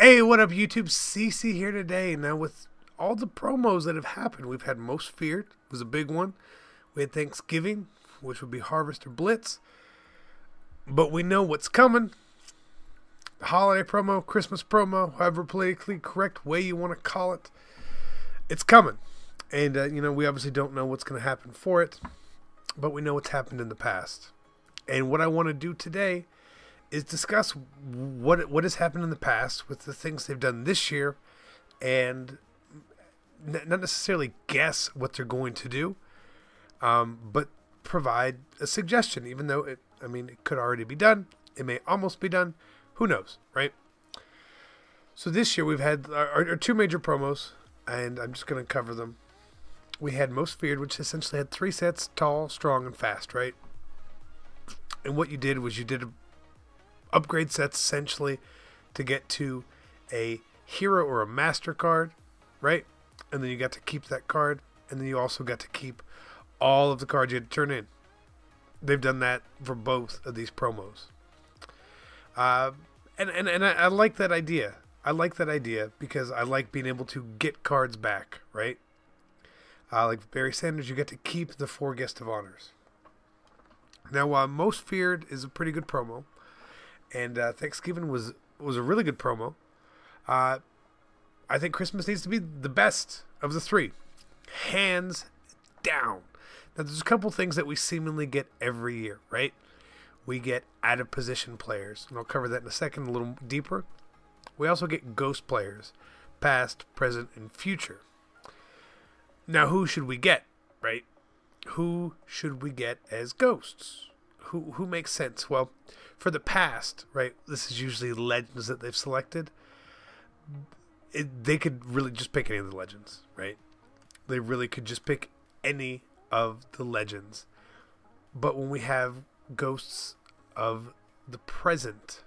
Hey, what up YouTube? CC here today. Now with all the promos that have happened, we've had Most Feared, was a big one. We had Thanksgiving, which would be Harvest or Blitz. But we know what's coming. The holiday promo, Christmas promo, however politically correct way you want to call it. It's coming. And, we obviously don't know what's going to happen for it. But we know what's happened in the past. And what I want to do today is discuss what has happened in the past with the things they've done this year, and not necessarily guess what they're going to do, but provide a suggestion, even though it could already be done. It may almost be done. Who knows, right? So this year we've had our two major promos, and I'm just going to cover them. We had Most Feared, which essentially had 3 sets, tall, strong, and fast, right? And what you did was you did upgrade sets essentially to get to a hero or a master card, right? And then you got to keep that card, and then you also got to keep all of the cards you had to turn in. They've done that for both of these promos. And I like that idea. I like that idea because I like being able to get cards back, right? Like Barry Sanders, you get to keep the 4 Guest of Honors. Now, Most Feared is a pretty good promo. And Thanksgiving was a really good promo. I think Christmas needs to be the best of the 3. Hands down. Now, there's a couple things that we seemingly get every year, right? We get out-of-position players. And I'll cover that in a second a little deeper. We also get ghost players. Past, present, and future. Now, who should we get, right? Who should we get as ghosts? Who makes sense? Well, for the past, right, this is usually legends that they've selected. They could really just pick any of the legends, right? They really could just pick any of the legends. But when we have ghosts of the present,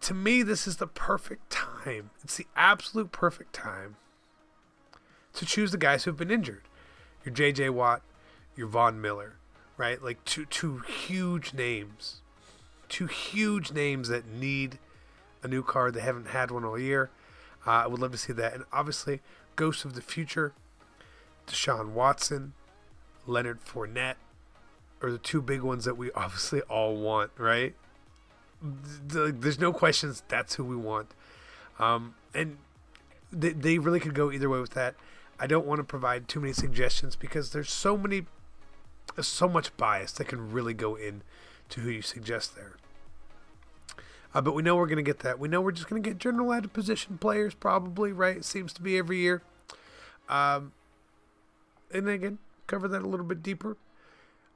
to me, this is the perfect time. It's the absolute perfect time to choose the guys who have been injured. Your J.J. Watt, your Von Miller, right? Like two huge names. 2 huge names that need a new card. They haven't had one all year. I would love to see that. And obviously, Ghosts of the Future, Deshaun Watson, Leonard Fournette are the 2 big ones that we obviously all want, right? There's no questions. That's who we want. And they really could go either way with that. I don't want to provide too many suggestions because there's so much bias that can really go in to who you suggest there. But we know we're going to get that. We know we're just going to get general out of position players probably, right? It seems to be every year. And again, cover that a little bit deeper.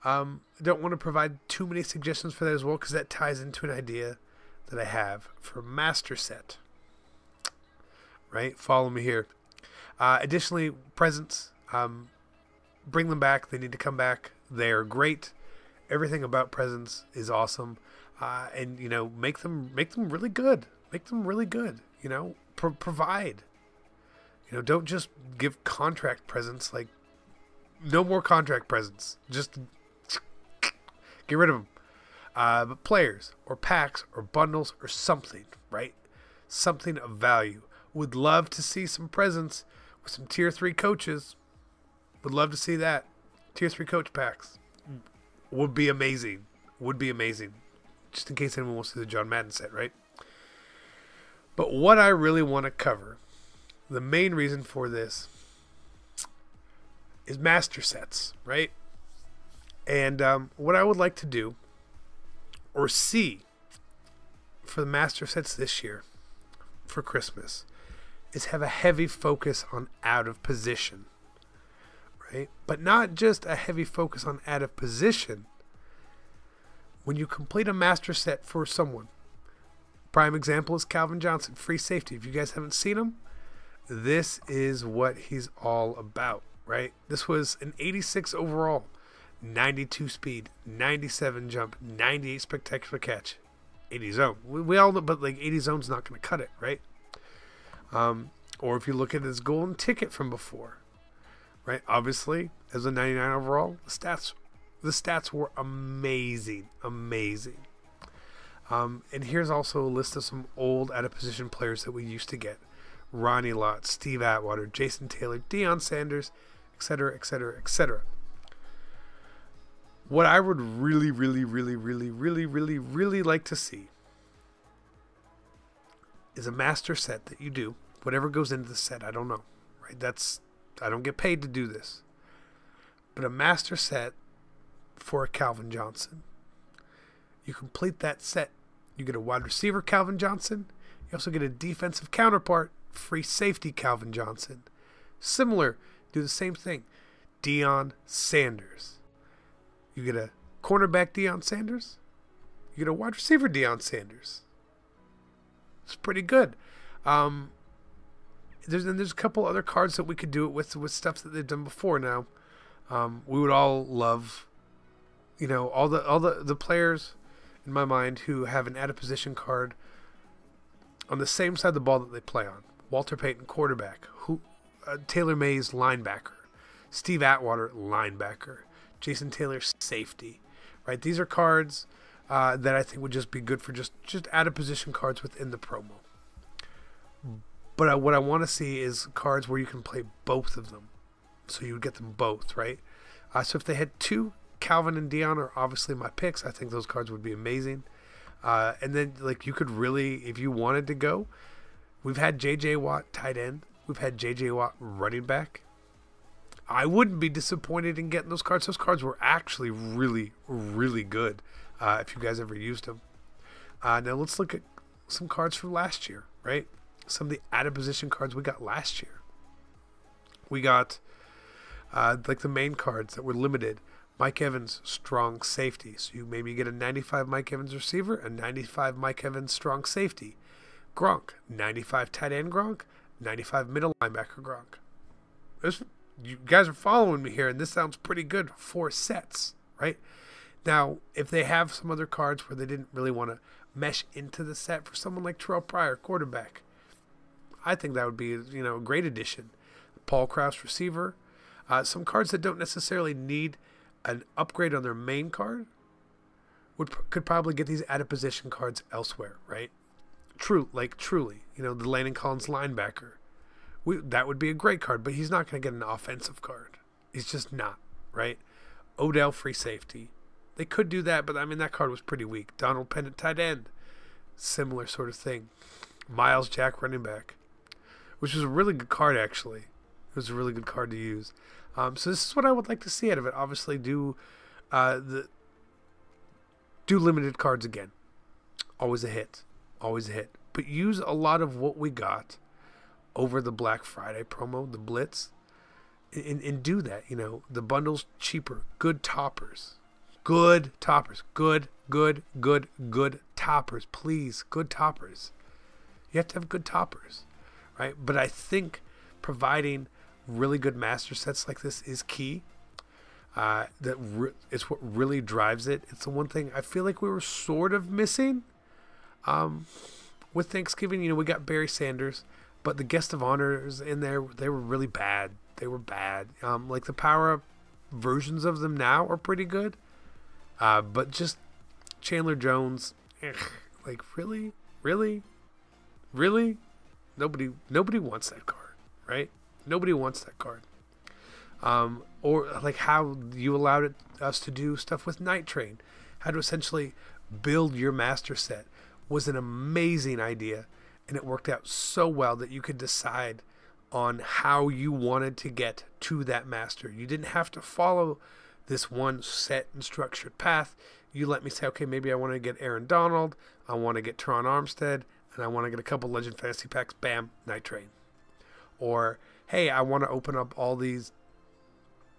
I don't want to provide too many suggestions for that as well because that ties into an idea that I have for Master Set. Right? Follow me here. Additionally, presents. Bring them back. They need to come back. They are great. Everything about presents is awesome. And make them really good. Make them really good. Provide. Don't just give contract presents. Like, no more contract presents. Just get rid of them. But players or packs or bundles or something, right? Something of value. Would love to see some presents with some tier 3 coaches. Would love to see that. Tier 3 coach packs. Would be amazing. Would be amazing. Just in case anyone wants to see the John Madden set, right? But what I really want to cover, the main reason for this, is master sets, right? And what I would like to do, or see, for the master sets this year, for Christmas, is have a heavy focus on out of position, right? But not just a heavy focus on out of position. When you complete a master set for someone, prime example is Calvin Johnson, free safety. If you guys haven't seen him, this is what he's all about, right? This was an 86 overall, 92 speed, 97 jump, 98 spectacular catch, 80 zone. We all know, but like 80 zone's not going to cut it, right? Or if you look at his golden ticket from before, right? Obviously, as a 99 overall, the stats were amazing, amazing. And here's also a list of some old out-of-position players that we used to get. Ronnie Lott, Steve Atwater, Jason Taylor, Deion Sanders, etc., etc., etc. What I would really, really, really, really, really, really, really like to see is a master set that you do. Whatever goes into the set, I don't know. Right? I don't get paid to do this. But a master set for a Calvin Johnson. You complete that set. You get a wide receiver Calvin Johnson. You also get a defensive counterpart, free safety Calvin Johnson. Similar, do the same thing. Deion Sanders. You get a cornerback Deion Sanders. You get a wide receiver Deion Sanders. It's pretty good. There's a couple other cards that we could do it with stuff that they've done before now. We would all love, all the players in my mind who have an out-of-position card on the same side of the ball that they play on. Walter Payton, quarterback. Taylor Mays, linebacker. Steve Atwater, linebacker. Jason Taylor, safety. Right? These are cards that I think would just be good for just out-of-position cards within the promo. But what I want to see is cards where you can play both of them. So you would get them both, right? So if they had two, Calvin and Deion are obviously my picks. I think those cards would be amazing. And then, you could really, if you wanted to go, we've had J.J. Watt tight end. We've had J.J. Watt running back. I wouldn't be disappointed in getting those cards. Those cards were actually really, really good if you guys ever used them. Now let's look at some cards from last year, right? Some of the out-of-position cards we got last year. We got, the main cards that were limited. Mike Evans, strong safety. So you maybe get a 95 Mike Evans receiver, a 95 Mike Evans strong safety. Gronk, 95 tight end Gronk, 95 middle linebacker Gronk. You guys are following me here, and this sounds pretty good. 4 sets, right? Now, if they have some other cards where they didn't really want to mesh into the set for someone like Terrell Pryor, quarterback, I think that would be, a great addition. Paul Krause, receiver. Some cards that don't necessarily need an upgrade on their main card could probably get these out-of-position cards elsewhere, right? Truly, the Landon Collins linebacker. That would be a great card, but he's not going to get an offensive card. He's just not, right? Odell, free safety. They could do that, but that card was pretty weak. Donald Pennant, tight end. Similar sort of thing. Miles Jack, running back. Which was a really good card, actually. It was a really good card to use. So this is what I would like to see out of it. Obviously, do limited cards again. Always a hit. Always a hit. But use a lot of what we got over the Black Friday promo, the Blitz, and do that. The bundles cheaper. Good toppers. Good toppers. Good toppers. Please, good toppers. You have to have good toppers, right? But I think providing really good master sets like this is key. It's what really drives it. It's the one thing I feel like we were sort of missing with Thanksgiving. We got Barry Sanders, but the guest of honors in there, they were really bad. They were bad. The power-up versions of them now are pretty good, but just Chandler Jones, really, nobody wants that card, right? Nobody wants that card. Or how you allowed us to do stuff with Night Train, how to essentially build your master set was an amazing idea, and it worked out so well that you could decide on how you wanted to get to that master. You didn't have to follow this one set and structured path. You let me say, okay, maybe I want to get Aaron Donald, I want to get Teron Armstead, and I want to get a couple Legend Fantasy Packs, bam, Night Train. Or, hey, I want to open up all these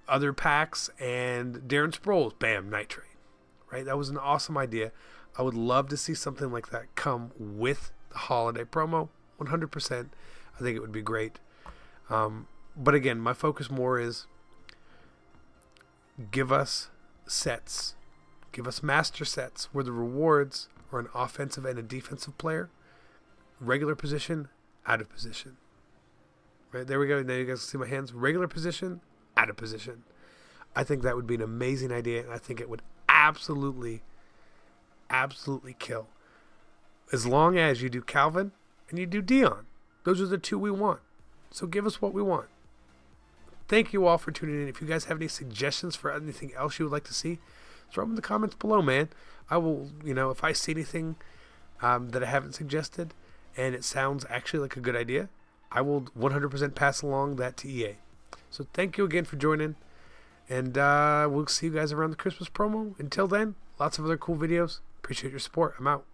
other packs and Darren Sproles, bam, Night Train. Right? That was an awesome idea. I would love to see something like that come with the holiday promo, 100%. I think it would be great. But again, my focus more is give us sets. Give us master sets where the rewards are an offensive and a defensive player. Regular position, out of position. Right, there we go. Now you guys can see my hands. Regular position, out of position. I think that would be an amazing idea, and I think it would absolutely kill as long as you do Calvin and you do Dion. Those are the two we want. So give us what we want. Thank you all for tuning in. If you guys have any suggestions for anything else you would like to see, throw them in the comments below, man. I will, if I see anything that I haven't suggested and it sounds actually like a good idea, I will 100% pass along that to EA. So thank you again for joining, and we'll see you guys around the Christmas promo. Until then, lots of other cool videos. Appreciate your support. I'm out.